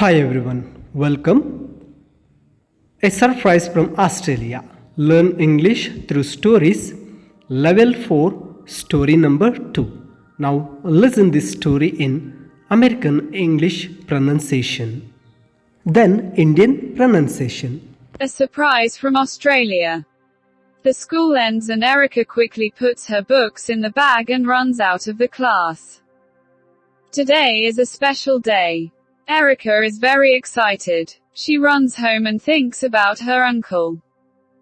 Hi everyone, welcome. A surprise from Australia. Learn English through stories. Level 4, story number 2. Now listen this story in American English pronunciation. Then Indian pronunciation. A surprise from Australia. The school ends and Erica quickly puts her books in the bag and runs out of the class. Today is a special day. Erica is very excited. She runs home and thinks about her uncle.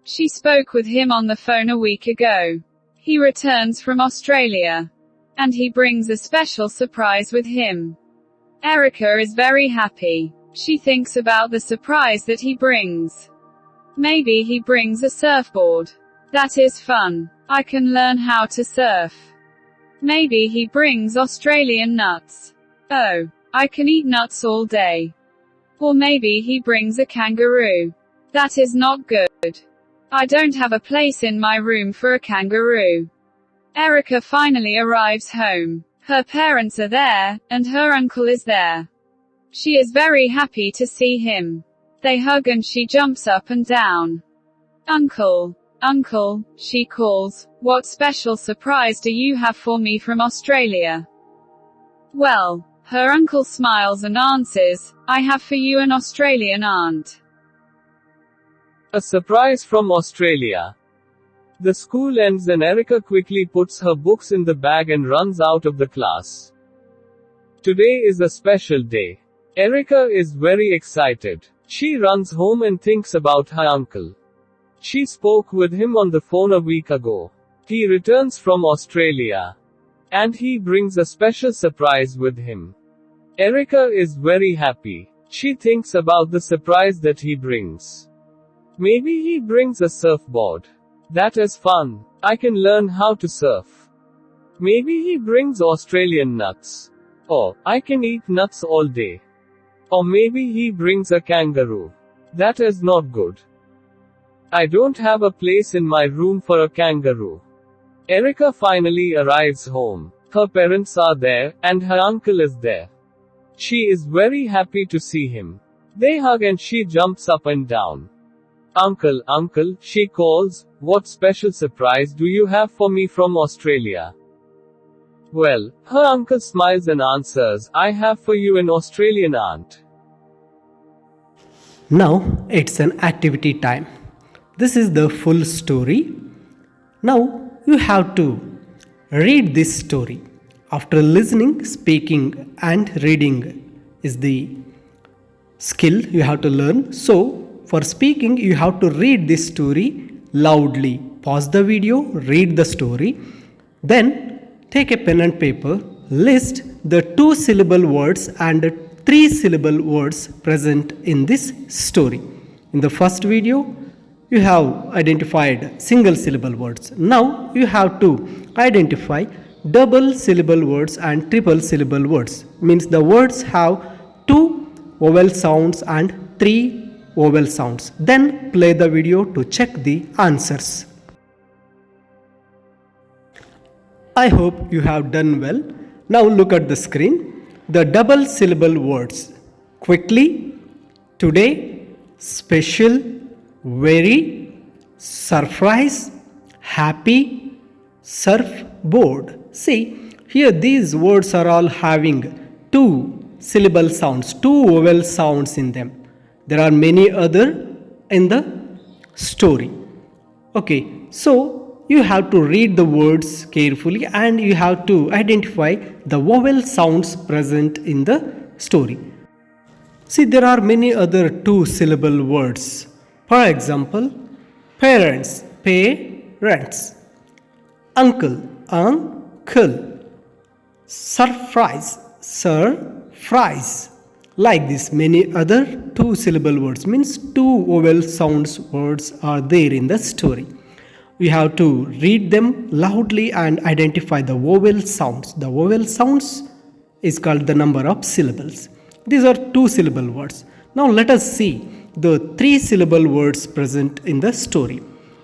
She spoke with him on the phone a week ago. He returns from Australia. And he brings a special surprise with him. Erica is very happy. She thinks about the surprise that he brings. Maybe he brings a surfboard. That is fun. I can learn how to surf. Maybe he brings Australian nuts. Oh, I can eat nuts all day. Or maybe he brings a kangaroo. That is not good. I don't have a place in my room for a kangaroo. Erica finally arrives home. Her parents are there, and her uncle is there. She is very happy to see him. They hug and she jumps up and down. Uncle, uncle, she calls, what special surprise do you have for me from Australia? Well, her uncle smiles and answers, I have for you an Australian aunt. A surprise from Australia. The school ends and Erica quickly puts her books in the bag and runs out of the class. Today is a special day. Erica is very excited. She runs home and thinks about her uncle. She spoke with him on the phone a week ago. He returns from Australia. And he brings a special surprise with him. Erica is very happy. She thinks about the surprise that he brings. Maybe he brings a surfboard. That is fun. I can learn how to surf. Maybe he brings Australian nuts. Or, I can eat nuts all day. Or maybe he brings a kangaroo. That is not good. I don't have a place in my room for a kangaroo. Erica finally arrives home. Her parents are there, and her uncle is there. She is very happy to see him. They hug and she jumps up and down. Uncle, uncle, she calls, what special surprise do you have for me from Australia? Well, her uncle smiles and answers, I have for you an Australian aunt. Now it's an activity time. This is the full story. Now you have to read this story. After listening, speaking and reading is the skill you have to learn. So for speaking, you have to read this story loudly. Pause the video, read the story. Then take a pen and paper, list the 2-syllable words and 3-syllable words present in this story. In the first video, you have identified single-syllable words. Now you have to identify double-syllable words and triple-syllable words. Means the words have 2 vowel sounds and 3 vowel sounds. Then play the video to check the answers. I hope you have done well. Now look at the screen. The double syllable words. Quickly, today, special, very, surprise, happy, surfboard. See, here these words are all having 2 syllable sounds, 2 vowel sounds in them. There are many other in the story. Okay, so you have to read the words carefully and you have to identify the vowel sounds present in the story. See, there are many other 2-syllable words. For example, parents, parents, uncle, uncle, surprise, surprise. Like this, many other 2-syllable words means 2 vowel sounds words are there in the story. We have to read them loudly and identify the vowel sounds. The vowel sounds is called the number of syllables. These are 2-syllable words. Now let us see the 3-syllable words present in the story.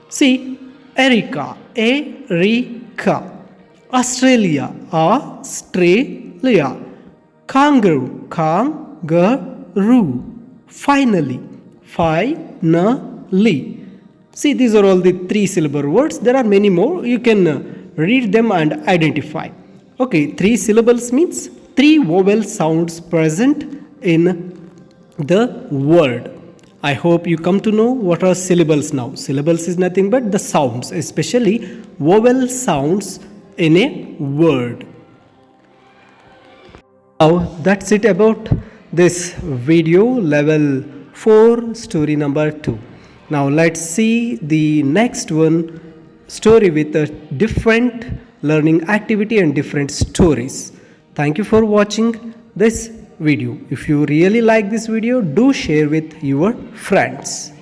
See, Erica, Erica, Australia, Australia, kangaroo, kangaroo, ru. Finally. Finally. See, these are all the 3 syllable words. There are many more. You can read them and identify. Okay, 3 syllables means 3 vowel sounds present in the word. I hope you come to know what are syllables now. Syllables is nothing but the sounds, especially vowel sounds in a word. Now that's it about this video, level 4, story number 2. Now let's see the next one, story with a different learning activity and different stories. Thank you for watching this video. If you really like this video, do share with your friends.